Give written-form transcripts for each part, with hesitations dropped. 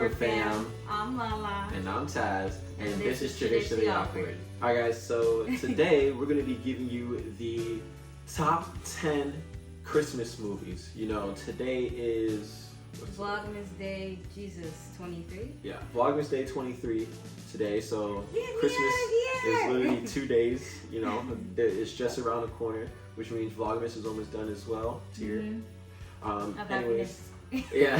Awkward Fam. I'm Lala. And I'm Taz. And this is Traditionally Awkward. Alright guys, so today we're going to be giving you the top 10 Christmas movies. You know, today is... Vlogmas Day, 23? Yeah, Vlogmas Day 23 today, so Christmas is literally 2 days, you know, it's just around the corner, which means Vlogmas is almost done as well, anyways, yeah,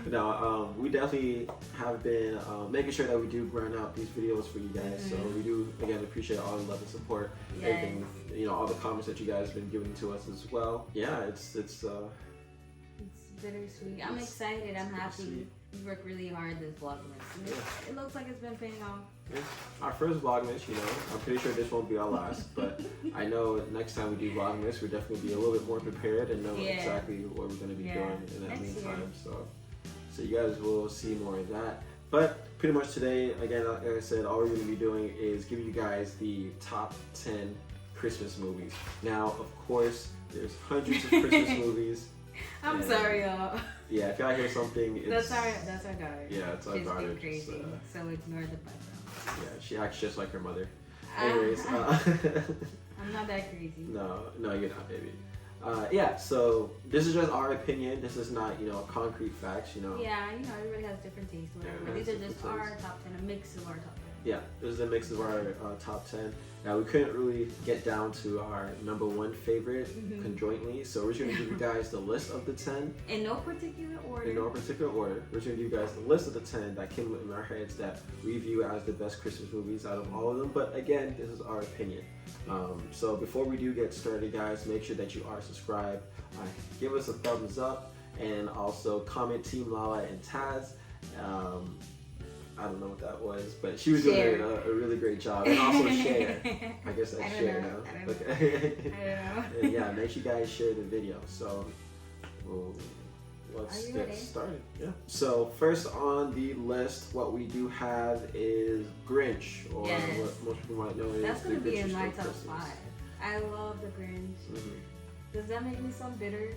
no, we definitely have been making sure that we do grind out these videos for you guys, so we do, again, appreciate all the love and support, everything, you know, all the comments that you guys have been giving to us as well. Yeah, it's bittersweet. I'm excited. I'm happy. We worked really hard this Vlogmas. It looks like it's been paying off. Yeah. Our first Vlogmas, you know, I'm pretty sure this won't be our last, but I know next time we do Vlogmas, we'll definitely be a little bit more prepared and know exactly what we're going to be doing in that meantime. So you guys will see more of that. But pretty much today, again, like I said, all we're going to be doing is giving you guys the top 10 Christmas movies. Now, of course, there's hundreds of Christmas movies. I'm sorry, y'all. Yeah, if y'all hear something, it's... That's our daughter. Yeah, it's our daughter. She's crazy, so ignore the background. Yeah, she acts just like her mother. Anyways. I'm not that crazy. No, you're not, baby. Yeah, so this is just our opinion. This is not, you know, concrete facts, you know. Yeah, you know, everybody has different tastes, whatever. Yeah, these are just our top 10, a mix of our top 10. Yeah, this is a mix of our top 10. Now, we couldn't really get down to our number one favorite conjointly, so we're just going to give you guys the list of the 10. In no particular order. In no particular order. We're just going to give you guys the list of the 10 that came in our heads that we view as the best Christmas movies out of all of them. But again, this is our opinion. So before we do get started, guys, make sure that you are subscribed. Give us a thumbs up and also comment Team Lala and Taz. I don't know what that was, but she was doing a really great job. And also share. I guess that's share now. Okay. I don't know. And yeah, make sure you guys share the video. So let's get started. Yeah. So first on the list, what we do have is Grinch, or what most people might know is That's the gonna be Grinch in my Stole top Christmas. 5. I love the Grinch. Does that make me sound bitter?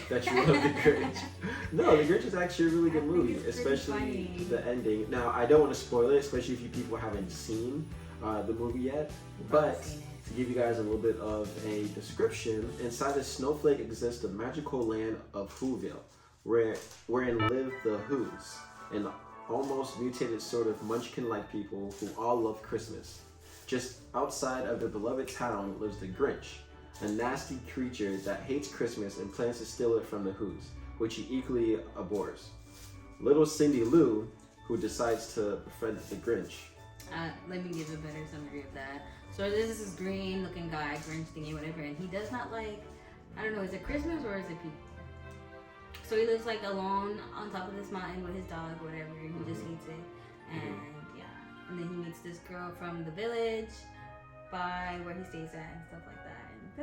That you love the Grinch. No, the Grinch is actually a really good movie, especially funny. the ending. Now, I don't want to spoil it, especially if you people haven't seen the movie yet, but to give you guys a little bit of a description, inside the snowflake exists the magical land of Whoville, wherein live the Whos, an almost mutated sort of munchkin-like people who all love Christmas. Just outside of their beloved town lives the Grinch, a nasty creature that hates Christmas and plans to steal it from the Whos, which he equally abhors. Little Cindy Lou, who decides to befriend the Grinch. Let me give a better summary of that. So this is green looking guy, Grinch thingy, whatever, and he does not like, I don't know, is it Christmas or is it people? So he lives like alone on top of this mountain with his dog, whatever, and he just hates it. And and then he meets this girl from the village by where he stays at and stuff like that. I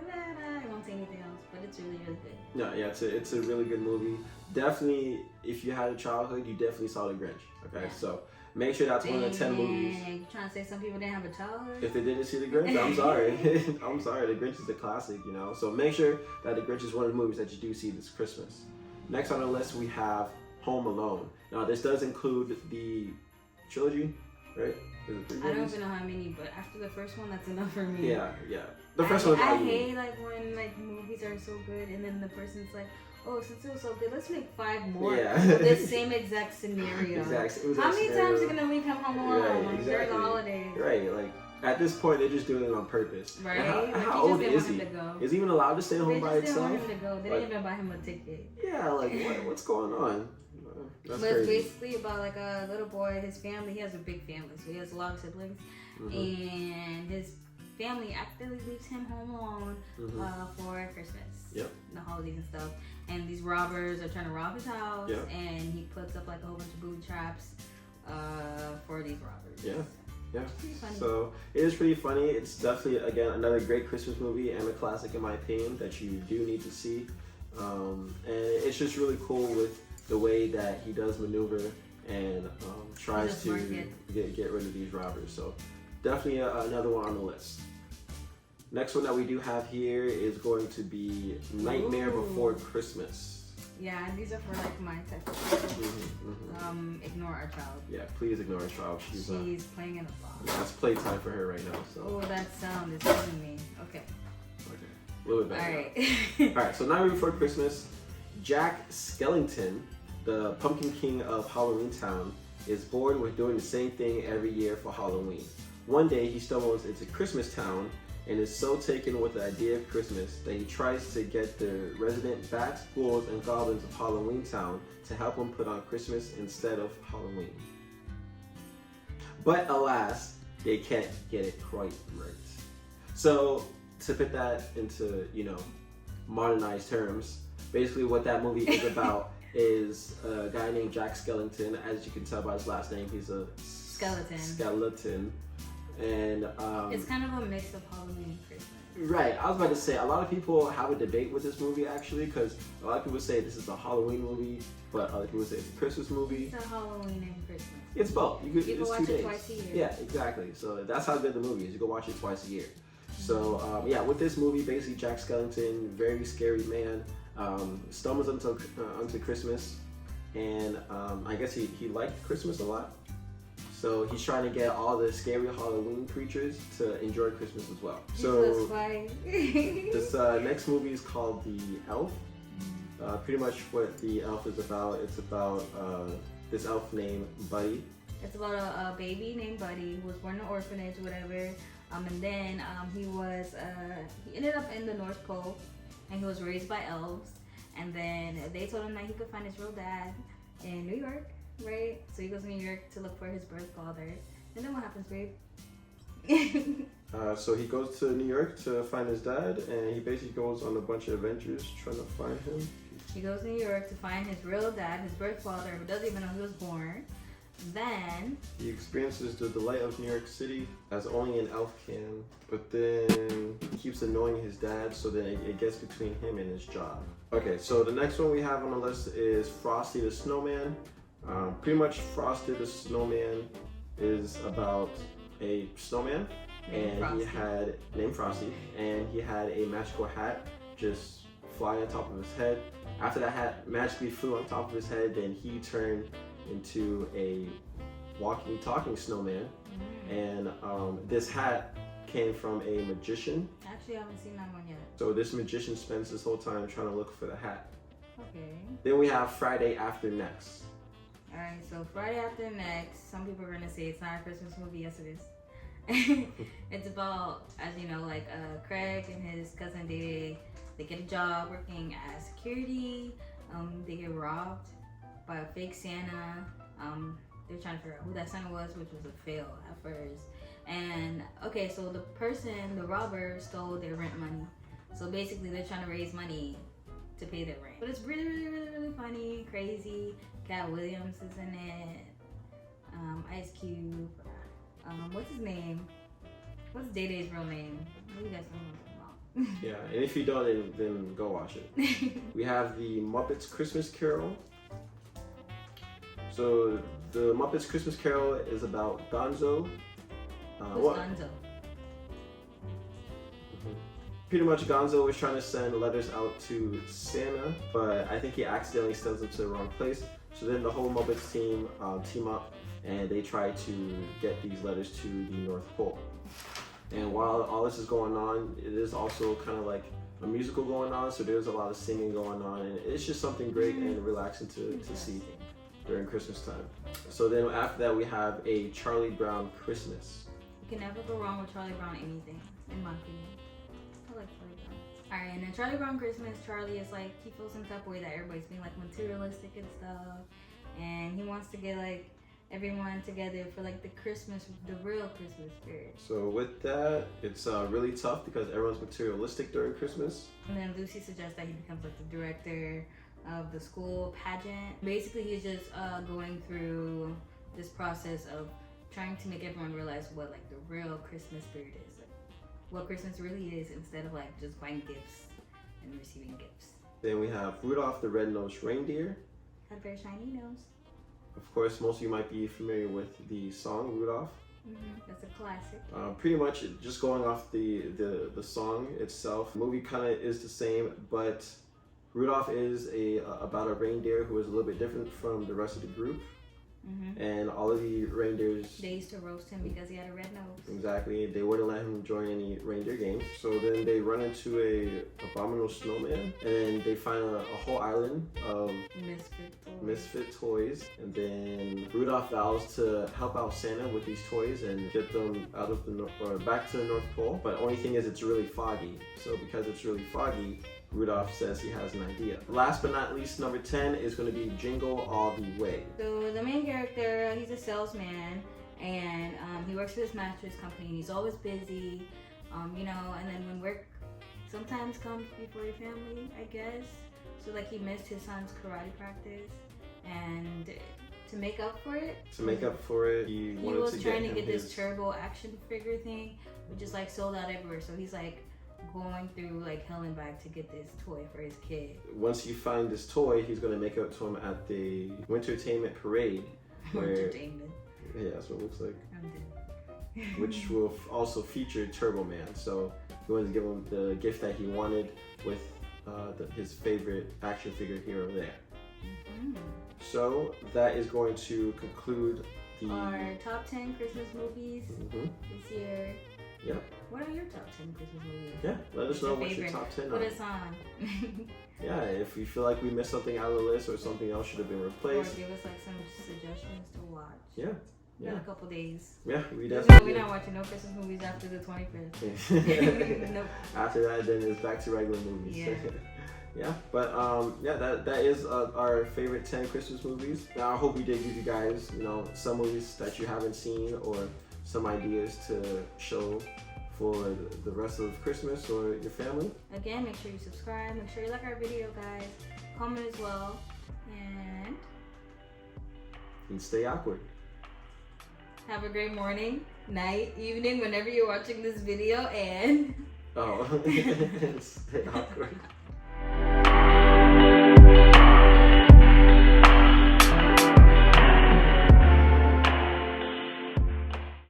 won't say anything else, but it's really, really good. No, yeah, it's a really good movie. Definitely, if you had a childhood, you definitely saw The Grinch. Okay, so make sure that's one of the 10 movies. You trying to say some people didn't have a childhood? If they didn't see The Grinch, I'm sorry. I'm sorry. The Grinch is a classic, you know. So make sure that The Grinch is one of the movies that you do see this Christmas. Next on the list, we have Home Alone. Now, this does include the trilogy, right? I don't even know how many, but after the first one, that's enough for me. Yeah. The first one. I hate like when like movies are so good and then the person's like, oh, since it was so good, let's make 5 more. Yeah. This same exact scenario. How many times are you gonna leave him home alone during the holidays? Right. Like at this point, they're just doing it on purpose. Right. How old is he? Is he even allowed to stay home by himself? They just didn't want him to go. They didn't even buy him a ticket. Yeah. Like what's going on? That's but crazy. It's basically about like a little boy, his family. He has a big family, so he has a lot of siblings, and his family accidentally leaves him home alone for Christmas, the holidays and stuff. And these robbers are trying to rob his house, and he puts up like a whole bunch of booby traps for these robbers. Yeah. So it is pretty funny. It's definitely, again, another great Christmas movie and a classic in my opinion that you do need to see. And it's just really cool with the way that he does maneuver and tries to get rid of these robbers. So definitely another one on the list. Next one that we do have here is going to be Nightmare Before Christmas. Yeah, these are for like my type of people. Ignore our child. Yeah, please ignore our child. She's playing in a box. Yeah, it's playtime for her right now. So. Oh, that sound is killing me. Okay. Okay. A little bit better. Alright. Alright, so Night Before Christmas, Jack Skellington, the Pumpkin King of Halloween Town, is bored with doing the same thing every year for Halloween. One day he stumbles into Christmas Town and is so taken with the idea of Christmas that he tries to get the resident bats, ghouls, and goblins of Halloween Town to help him put on Christmas instead of Halloween. But alas, they can't get it quite right. So to put that into, modernized terms, basically what that movie is about is a guy named Jack Skellington. As you can tell by his last name, he's a skeleton. And it's kind of a mix of Halloween and Christmas. Right. I was about to say, a lot of people have a debate with this movie actually, because a lot of people say this is a Halloween movie, but other people say it's a Christmas movie. It's a Halloween and Christmas. It's both. People watch it twice a year. Yeah, exactly. So that's how good the movie is. You go watch it twice a year. So with this movie, basically Jack Skellington, very scary man, stumbles onto Christmas, and I guess he liked Christmas a lot. So he's trying to get all the scary Halloween creatures to enjoy Christmas as well. So this next movie is called The Elf. Pretty much what The Elf is about, it's about this elf named Buddy. It's about a baby named Buddy who was born in an orphanage, whatever. And then he ended up in the North Pole, and he was raised by elves. And then they told him that he could find his real dad in New York. Right? So he goes to New York to look for his birth father. And then what happens, babe? So he goes to New York to find his dad, and he basically goes on a bunch of adventures trying to find him. He goes to New York to find his real dad, his birth father, who doesn't even know he was born. Then he experiences the delight of New York City as only an elf can, but then he keeps annoying his dad, so then it gets between him and his job. Okay, so the next one we have on the list is Frosty the Snowman. Pretty much Frosty the Snowman is about a snowman named Frosty, and he had a magical hat just fly on top of his head. After that hat magically flew on top of his head, then he turned into a walking, talking snowman. And this hat came from a magician. Actually, I haven't seen that one yet. So this magician spends this whole time trying to look for the hat. Okay. Then we have Friday After Next. Alright, so Friday After Next, some people are going to say it's not a Christmas movie. Yes, it is. It's about, as you know, like Craig and his cousin, they get a job working as security. They get robbed by a fake Santa. They're trying to figure out who that Santa was, which was a fail at first. And okay, so the robber stole their rent money. So basically they're trying to raise money to pay their rent. But it's really, really, really, really funny, crazy. Cat Williams is in it. Ice Cube. What's his name? What's Day Day's real name? You guys know what I'm talking about. Yeah, and if you don't, then go watch it. We have the Muppets Christmas Carol. So the Muppets Christmas Carol is about Gonzo. Who's Gonzo? Pretty much Gonzo is trying to send letters out to Santa, but I think he accidentally sends them to the wrong place. So then the whole Muppets team team up, and they try to get these letters to the North Pole. And while all this is going on, it is also kind of like a musical going on, so there's a lot of singing going on, and it's just something great and relaxing to see during Christmas time. So then after that we have a Charlie Brown Christmas. You can never go wrong with Charlie Brown anything, in my opinion. I like Charlie Brown. Alright, and then Charlie Brown Christmas, Charlie is like, he feels some type of way that everybody's being like materialistic and stuff, and he wants to get like everyone together for like the real Christmas spirit. So with that, it's really tough because everyone's materialistic during Christmas. And then Lucy suggests that he becomes like the director of the school pageant. Basically, he's just going through this process of trying to make everyone realize what like the real Christmas spirit is, like what Christmas really is, instead of like just buying gifts and receiving gifts. Then we have Rudolph the Red-Nosed Reindeer. Had a very shiny nose. Of course, most of you might be familiar with the song Rudolph. That's a classic. Pretty much just going off the song itself, the movie kind of is the same, but Rudolph is about a reindeer who is a little bit different from the rest of the group. And all of the reindeers, they used to roast him because he had a red nose. Exactly. They wouldn't let him join any reindeer games. So then they run into a abominable snowman, and then they find a whole island of misfit toys. And then Rudolph vows to help out Santa with these toys and get them out of back to the North Pole. But only thing is, it's really foggy. So because it's really foggy, Rudolph says he has an idea. Last but not least, number 10 is going to be Jingle All the Way. So the main character, he's a salesman, and he works for this mattress company. He's always busy, you know, and then when work sometimes comes before your family, I guess. So like he missed his son's karate practice, and to make up for it, he was trying to get this turbo action figure thing, which is like sold out everywhere. So he's like going through like hell and back to get this toy for his kid. Once you find this toy, he's gonna make up to him at the Wintertainment Parade. Wintertainment. Yeah, that's what it looks like. Which will also feature Turbo Man. So he wanted to give him the gift that he wanted with his favorite action figure hero there. So that is going to conclude our top 10 Christmas movies this year. Yep. What are your top 10 Christmas movies? Yeah, let us know what your top 10 Put us on. Yeah, if you feel like we missed something out of the list or something else should have been replaced. Or give us like some suggestions to watch. Yeah. In a couple days. Yeah, we definitely. We're not watching no Christmas movies after the 25th. Nope. After that, then it's back to regular movies. Yeah. Yeah, but that is our favorite 10 Christmas movies. Now, I hope we did give you guys, you know, some movies that you haven't seen or some ideas to show for the rest of Christmas or your family. Again, make sure you subscribe, make sure you like our video, guys. Comment as well, and stay awkward. Have a great morning, night, evening, whenever you're watching this video, and stay awkward.